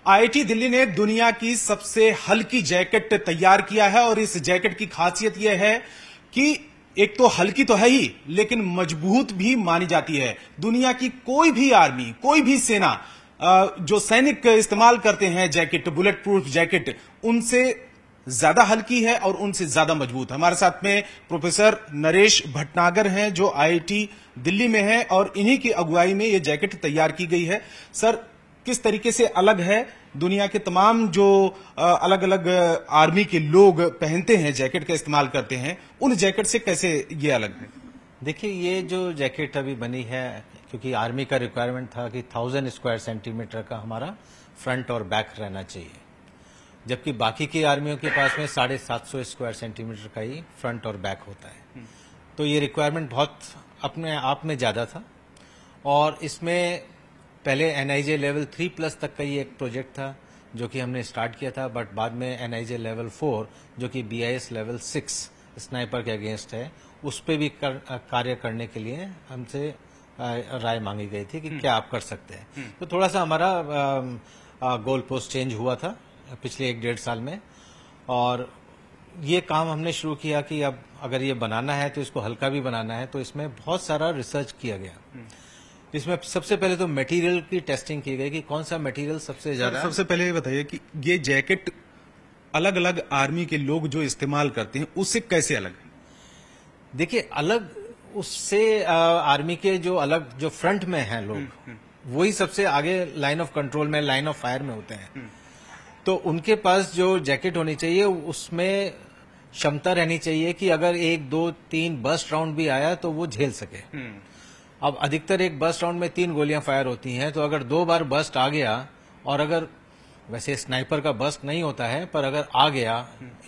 IIT Delhi ने दुनिया की सबसे हल्की जैकेट तैयार किया है और इस जैकेट की खासियत यह है कि एक तो हल्की तो है ही, लेकिन मजबूत भी मानी जाती है। दुनिया की कोई भी आर्मी, कोई भी सेना जो सैनिक इस्तेमाल करते हैं जैकेट, बुलेट प्रूफ जैकेट, उनसे ज्यादा हल्की है और उनसे ज्यादा मजबूत है। हमारे साथ में प्रोफेसर नरेश भटनागर हैं जो आईआईटी दिल्ली में है और इन्हीं की अगुवाई में यह जैकेट तैयार की गई है। सर, किस तरीके से अलग है? दुनिया के तमाम जो अलग अलग आर्मी के लोग पहनते हैं, जैकेट का इस्तेमाल करते हैं, उन जैकेट से कैसे ये अलग है? देखिए, ये जो जैकेट अभी बनी है, क्योंकि आर्मी का रिक्वायरमेंट था कि 1000 स्क्वायर सेंटीमीटर का हमारा फ्रंट और बैक रहना चाहिए, जबकि बाकी की आर्मियों के पास में 750 स्क्वायर सेंटीमीटर का ही फ्रंट और बैक होता है। तो ये रिक्वायरमेंट बहुत अपने आप में ज्यादा था और इसमें पहले एनआईजे लेवल 3+ तक का ही एक प्रोजेक्ट था जो कि हमने स्टार्ट किया था, बट बाद में एनआईजे लेवल 4 जो कि बीआईएस लेवल 6 स्नाइपर के अगेंस्ट है, उस पर भी कार्य करने के लिए हमसे राय मांगी गई थी कि क्या आप कर सकते हैं। तो थोड़ा सा हमारा गोल पोस्ट चेंज हुआ था पिछले 1-1.5 साल में और ये काम हमने शुरू किया कि अब अगर ये बनाना है तो इसको हल्का भी बनाना है, तो इसमें बहुत सारा रिसर्च किया गया। इसमें सबसे पहले तो मटेरियल की टेस्टिंग की गई कि कौन सा मटेरियल सबसे ज्यादा। सबसे पहले ये बताइए कि ये जैकेट अलग अलग आर्मी के लोग जो इस्तेमाल करते हैं उससे कैसे अलग है? देखिए, अलग उससे आर्मी के जो अलग जो फ्रंट में हैं लोग, वही सबसे आगे लाइन ऑफ कंट्रोल में, लाइन ऑफ फायर में होते हैं। तो उनके पास जो जैकेट होनी चाहिए उसमें क्षमता रहनी चाहिए कि अगर 1, 2, 3 बर्स्ट राउंड भी आया तो वो झेल सके। अब अधिकतर एक बर्स्ट राउंड में 3 गोलियां फायर होती हैं, तो अगर 2 बार बर्स्ट आ गया और अगर वैसे स्नाइपर का बर्स्ट नहीं होता है, पर अगर आ गया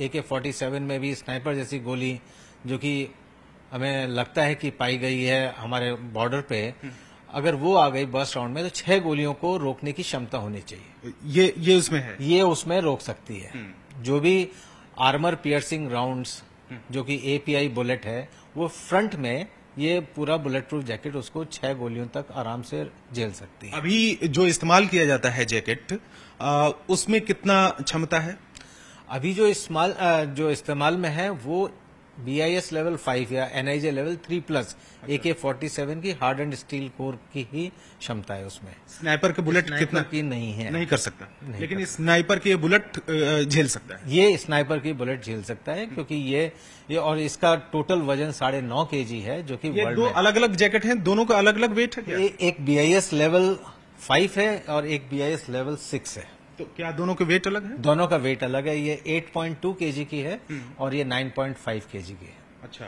AK-47 में भी स्नाइपर जैसी गोली जो कि हमें लगता है कि पाई गई है हमारे बॉर्डर पे, अगर वो आ गई बर्स्ट राउंड में तो 6 गोलियों को रोकने की क्षमता होनी चाहिए। ये उसमें है, ये उसमें रोक सकती है। जो भी आर्मर पियर्सिंग राउंड्स जो कि API बुलेट है, वो फ्रंट में ये पूरा बुलेट प्रूफ जैकेट उसको 6 गोलियों तक आराम से झेल सकती है। अभी जो इस्तेमाल किया जाता है जैकेट, उसमें कितना क्षमता है? अभी जो इस्तेमाल में है वो BIS लेवल 5 या NIJ लेवल 3+ AK-47 की हार्ड एंड स्टील कोर की ही क्षमता है उसमें। स्नाइपर के बुलेट कितना की नहीं है, नहीं कर सकता, लेकिन स्नाइपर के बुलेट झेल सकता है। ये स्नाइपर की बुलेट झेल सकता है क्योंकि ये और इसका टोटल वजन 9.5 kg है, जो कि ये दो अलग अलग जैकेट हैं, दोनों का अलग अलग वेट है क्या? एक BIS लेवल 5 है और एक BIS लेवल 6 है। तो क्या दोनों के वेट अलग है? दोनों का वेट अलग है। ये 8.2 kg की है और ये 9.5 kg की है। अच्छा,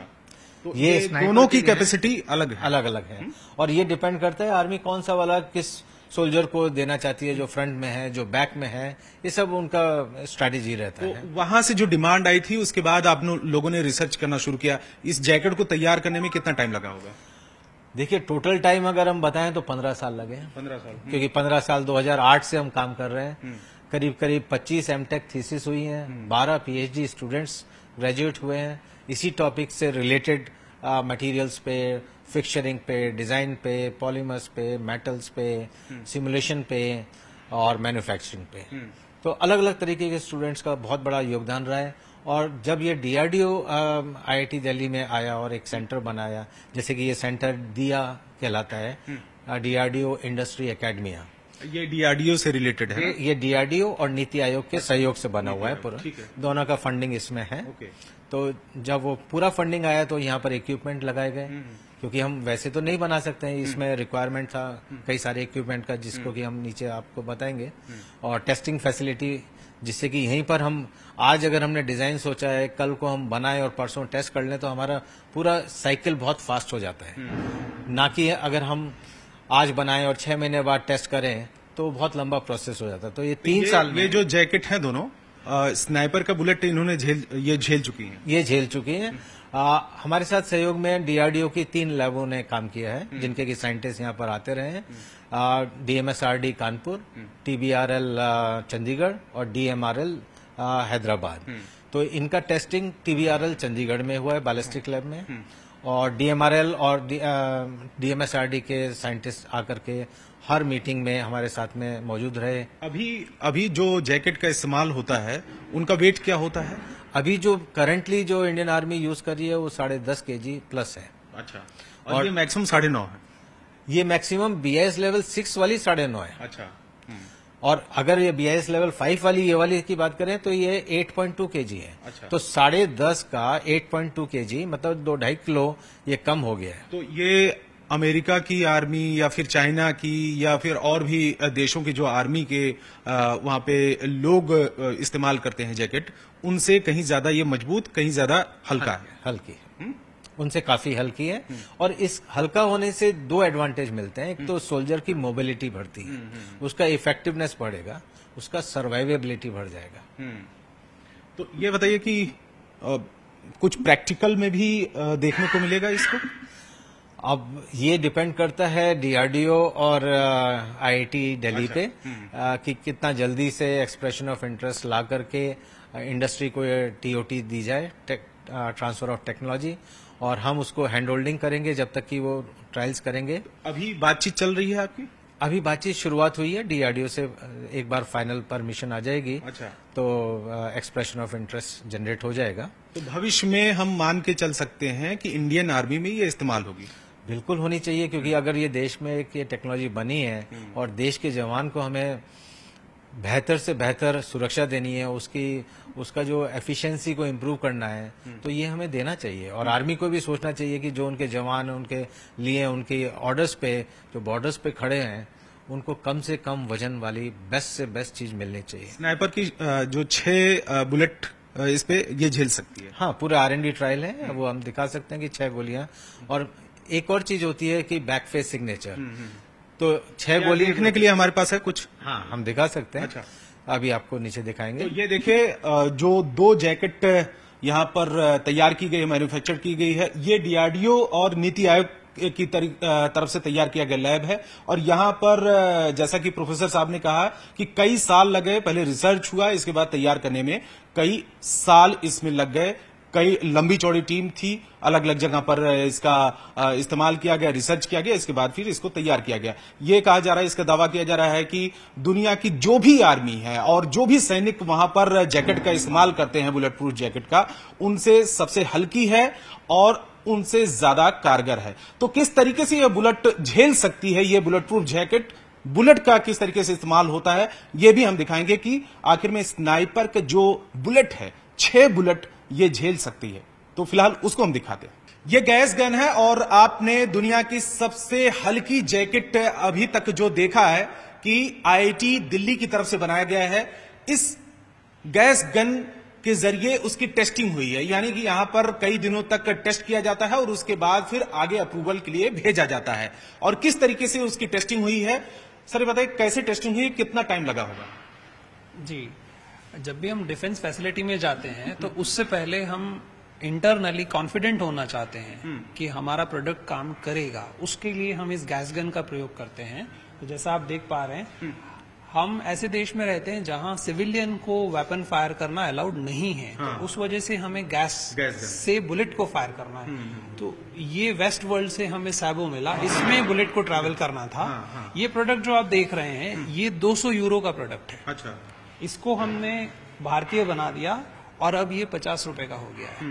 तो ये दोनों की कैपेसिटी अलग है, अलग अलग है और ये डिपेंड करता है आर्मी कौन सा वाला किस सोल्जर को देना चाहती है, जो फ्रंट में है, जो बैक में है, ये सब उनका स्ट्रैटेजी रहता है। वहां से जो डिमांड आई थी उसके बाद आप लोगों ने रिसर्च करना शुरू किया। इस जैकेट को तैयार करने में कितना टाइम लगा होगा? देखिए, टोटल टाइम अगर हम बताएं तो 15 साल लगे हैं। 15 साल, क्योंकि 15 साल 2008 से हम काम कर रहे हैं। करीब 25 MTech थीसिस हुई हैं, 12 PhD स्टूडेंट्स ग्रेजुएट हुए हैं इसी टॉपिक से रिलेटेड मटेरियल्स पे, फिक्चरिंग पे, डिजाइन पे, पॉलीमर्स पे, मेटल्स पे, सिमुलेशन पे और मैन्युफैक्चरिंग पे। तो अलग अलग तरीके के स्टूडेंट्स का बहुत बड़ा योगदान रहा है। और जब ये DRDO IIT दिल्ली में आया और एक सेंटर बनाया, जैसे कि ये सेंटर दिया कहलाता है, DRDO इंडस्ट्री एकेडमिया, ये DRDO से रिलेटेड है? ये DRDO और नीति आयोग के सहयोग से बना हुआ है पूरा, दोनों का फंडिंग इसमें है। तो जब वो पूरा फंडिंग आया तो यहाँ पर इक्विपमेंट लगाए गए, क्योंकि हम वैसे तो नहीं बना सकते हैं, इसमें रिक्वायरमेंट था कई सारे इक्विपमेंट का, जिसको कि हम नीचे आपको बताएंगे, और टेस्टिंग फैसिलिटी, जिससे कि यहीं पर हम आज अगर हमने डिजाइन सोचा है, कल को हम बनाए और परसों टेस्ट कर लें तो हमारा पूरा साइकिल बहुत फास्ट हो जाता है। ना कि अगर हम आज बनाएं और 6 महीने बाद टेस्ट करें तो बहुत लंबा प्रोसेस हो जाता है। तो ये 3 साल में ये जो जैकेट है दोनों, स्नाइपर का बुलेट इन्होंने झेल चुकी हैं? ये झेल चुकी हैं। हमारे साथ सहयोग में DRDO की 3 लैबों ने काम किया है, जिनके की साइंटिस्ट यहाँ पर आते रहे हैं। DMSRD कानपुर, TBRL चंडीगढ़ और DMRL हैदराबाद। तो इनका टेस्टिंग TBRL चंडीगढ़ में हुआ है, बैलिस्टिक लैब में, और DMRL और DMSRD के साइंटिस्ट आकर के हर मीटिंग में हमारे साथ में मौजूद रहे। अभी जो जैकेट का इस्तेमाल होता है उनका वेट क्या होता है? अभी जो करंटली जो इंडियन आर्मी यूज कर रही है वो 10.5 kg प्लस है। अच्छा, और ये मैक्सिमम 9.5 है? ये मैक्सिमम BIS लेवल 6 वाली 9.5 है। अच्छा। और अगर ये BIS लेवल 5 वाली ये वाली की बात करें तो ये 8.2 kg है। अच्छा। तो 10.5 का 8.2 kg मतलब 2-2.5 किलो ये कम हो गया है। तो ये अमेरिका की आर्मी या फिर चाइना की या फिर और भी देशों की जो आर्मी के वहां पे लोग इस्तेमाल करते हैं जैकेट, उनसे कहीं ज्यादा ये मजबूत, कहीं ज्यादा हल्का है। हल्की उनसे काफी हल्की है। और इस हल्का होने से 2 एडवांटेज मिलते हैं। एक तो सोल्जर की मोबिलिटी बढ़ती है, उसका इफेक्टिवनेस बढ़ेगा, उसका सर्वाइवेबिलिटी बढ़ जाएगा। तो ये बताइए कि कुछ प्रैक्टिकल में भी देखने को मिलेगा इसको? अब ये डिपेंड करता है DRDO और IIT दिल्ली पे कि कितना जल्दी से एक्सप्रेशन ऑफ इंटरेस्ट ला करके इंडस्ट्री को TOT दी जाए, ट्रांसफर ऑफ टेक्नोलॉजी, और हम उसको हैंड होल्डिंग करेंगे जब तक कि वो ट्रायल्स करेंगे। अभी बातचीत चल रही है आपकी? अभी बातचीत शुरुआत हुई है। DRDO से एक बार फाइनल परमिशन आ जाएगी। अच्छा। तो एक्सप्रेशन ऑफ इंटरेस्ट जनरेट हो जाएगा। तो भविष्य में हम मान के चल सकते हैं कि इंडियन आर्मी में ये इस्तेमाल होगी? बिल्कुल होनी चाहिए, क्योंकि अगर ये देश में एक ये टेक्नोलॉजी बनी है और देश के जवान को हमें बेहतर से बेहतर सुरक्षा देनी है, उसका जो एफिशिएंसी को इम्प्रूव करना है, तो ये हमें देना चाहिए। और आर्मी को भी सोचना चाहिए कि जो उनके जवान उनके लिए उनके ऑर्डर्स पे जो बॉर्डर्स पे खड़े हैं, उनको कम से कम वजन वाली बेस्ट से बेस्ट चीज मिलनी चाहिए। स्नाइपर की जो 6 बुलेट इस पे ये झेल सकती है? हाँ, पूरा R&D ट्रायल है, वो हम दिखा सकते हैं कि 6 गोलियां। और एक और चीज होती है कि बैक फेस सिग्नेचर। तो 6 गोली देखने के लिए हमारे पास है कुछ? हाँ, हम दिखा सकते हैं। अच्छा। अभी आपको नीचे दिखाएंगे। तो ये देखिए, जो 2 जैकेट यहाँ पर तैयार की गई, मैन्युफैक्चर की गई है, ये DRDO और नीति आयोग की तरफ से तैयार किया गया लैब है। और यहाँ पर जैसा कि प्रोफेसर साहब ने कहा कि कई साल लगे, पहले रिसर्च हुआ, इसके बाद तैयार करने में कई साल इसमें लग गए। कई लंबी चौड़ी टीम थी, अलग अलग जगह पर इसका इस्तेमाल किया गया, रिसर्च किया गया, इसके बाद फिर इसको तैयार किया गया। ये कहा जा रहा है, इसका दावा किया जा रहा है कि दुनिया की जो भी आर्मी है और जो भी सैनिक वहां पर जैकेट का इस्तेमाल करते हैं, बुलेट प्रूफ जैकेट का, उनसे सबसे हल्की है और उनसे ज्यादा कारगर है। तो किस तरीके से यह बुलेट झेल सकती है, ये बुलेट प्रूफ जैकेट, बुलेट का किस तरीके से इस्तेमाल होता है, यह भी हम दिखाएंगे कि आखिर में स्नाइपर का जो बुलेट है, 6 बुलेट ये झेल सकती है। तो फिलहाल उसको हम दिखाते हैं। ये गैस गन है और आपने दुनिया की सबसे हल्की जैकेट अभी तक जो देखा है कि IIT दिल्ली की तरफ से बनाया गया है। इस गैस गन के जरिए उसकी टेस्टिंग हुई है, यानी कि यहां पर कई दिनों तक टेस्ट किया जाता है और उसके बाद फिर आगे अप्रूवल के लिए भेजा जाता है। और किस तरीके से उसकी टेस्टिंग हुई है, सर बताइए कैसे टेस्टिंग हुई, कितना टाइम लगा होगा? जी, जब भी हम डिफेंस फैसिलिटी में जाते हैं तो उससे पहले हम इंटरनली कॉन्फिडेंट होना चाहते हैं कि हमारा प्रोडक्ट काम करेगा। उसके लिए हम इस गैस गन का प्रयोग करते हैं। तो जैसा आप देख पा रहे हैं, हम ऐसे देश में रहते हैं जहां सिविलियन को वेपन फायर करना अलाउड नहीं है। तो उस वजह से हमें गैस से बुलेट को फायर करना है। तो ये वेस्ट वर्ल्ड से हमें सैबो मिला, इसमें बुलेट को ट्रैवल करना था। ये प्रोडक्ट जो आप देख रहे हैं, ये 200 यूरो का प्रोडक्ट है। अच्छा। इसको हमने भारतीय बना दिया और अब ये 50 रुपए का हो गया है,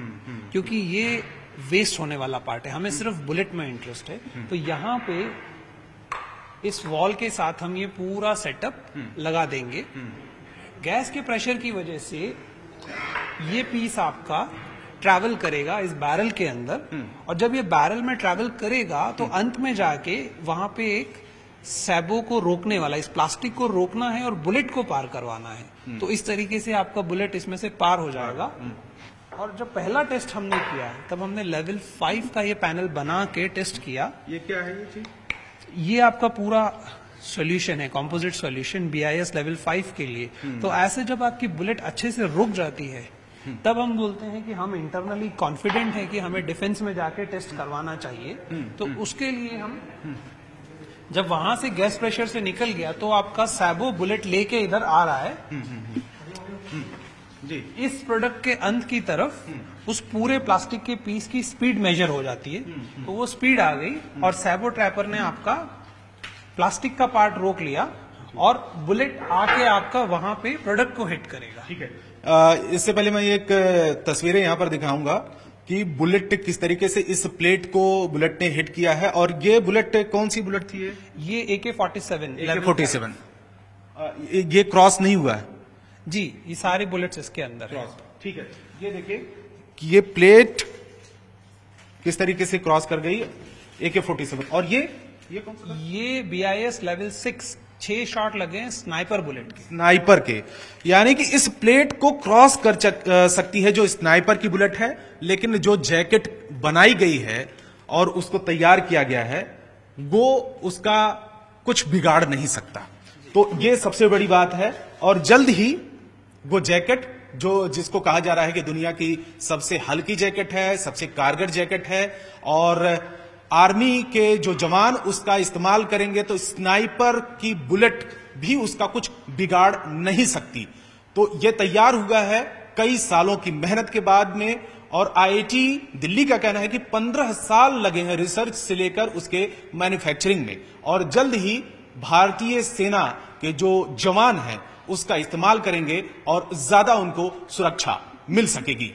क्योंकि ये वेस्ट होने वाला पार्ट है। हमें सिर्फ बुलेट में इंटरेस्ट है। तो यहाँ पे इस वॉल के साथ हम ये पूरा सेटअप लगा देंगे। गैस के प्रेशर की वजह से ये पीस आपका ट्रैवल करेगा इस बैरल के अंदर, और जब ये बैरल में ट्रैवल करेगा तो अंत में जाके वहां पे एक सैबो को रोकने वाला, इस प्लास्टिक को रोकना है और बुलेट को पार करवाना है। तो इस तरीके से आपका बुलेट इसमें से पार हो जाएगा। और जब पहला टेस्ट हमने किया तब हमने लेवल 5 का ये पैनल बना के टेस्ट किया। ये क्या है ये चीज? ये आपका पूरा सॉल्यूशन है, कंपोजिट सॉल्यूशन BIS लेवल 5 के लिए। तो ऐसे जब आपकी बुलेट अच्छे से रुक जाती है, तब हम बोलते हैं कि हम इंटरनली कॉन्फिडेंट है कि हमें डिफेंस में जाके टेस्ट करवाना चाहिए। तो उसके लिए हम जब वहां से गैस प्रेशर से निकल गया तो आपका सैबो बुलेट लेके इधर आ रहा है। जी। इस प्रोडक्ट के अंत की तरफ उस पूरे प्लास्टिक के पीस की स्पीड मेजर हो जाती है। तो वो स्पीड आ गई और सैबो ट्रैपर ने आपका प्लास्टिक का पार्ट रोक लिया और बुलेट आके आपका वहां पे प्रोडक्ट को हिट करेगा। ठीक है। इससे पहले मैं एक तस्वीरें यहां पर दिखाऊंगा कि बुलेट किस तरीके से इस प्लेट को बुलेट ने हिट किया है। और ये बुलेट कौन सी बुलेट थी? ये AK-47 AK-47 ये क्रॉस नहीं हुआ है जी, ये सारे बुलेट्स इसके अंदर है। ठीक है। ये देखिए कि ये प्लेट किस तरीके से क्रॉस कर गई AK-47। और ये कौन सा? ये BIS लेवल 6 शॉट लगे हैं स्नाइपर बुलेट के। स्नाइपर के, यानी कि इस प्लेट को क्रॉस कर सकती है जो स्नाइपर की बुलेट है, लेकिन जो जैकेट बनाई गई है और उसको तैयार किया गया है वो उसका कुछ बिगाड़ नहीं सकता। तो ये सबसे बड़ी बात है। और जल्द ही वो जैकेट जिसको कहा जा रहा है कि दुनिया की सबसे हल्की जैकेट है, सबसे कारगर जैकेट है, और आर्मी के जो जवान उसका इस्तेमाल करेंगे तो स्नाइपर की बुलेट भी उसका कुछ बिगाड़ नहीं सकती। तो यह तैयार हुआ है कई सालों की मेहनत के बाद में, और IIT दिल्ली का कहना है कि 15 साल लगे हैं रिसर्च से लेकर उसके मैन्युफैक्चरिंग में, और जल्द ही भारतीय सेना के जो जवान हैं उसका इस्तेमाल करेंगे और ज्यादा उनको सुरक्षा मिल सकेगी।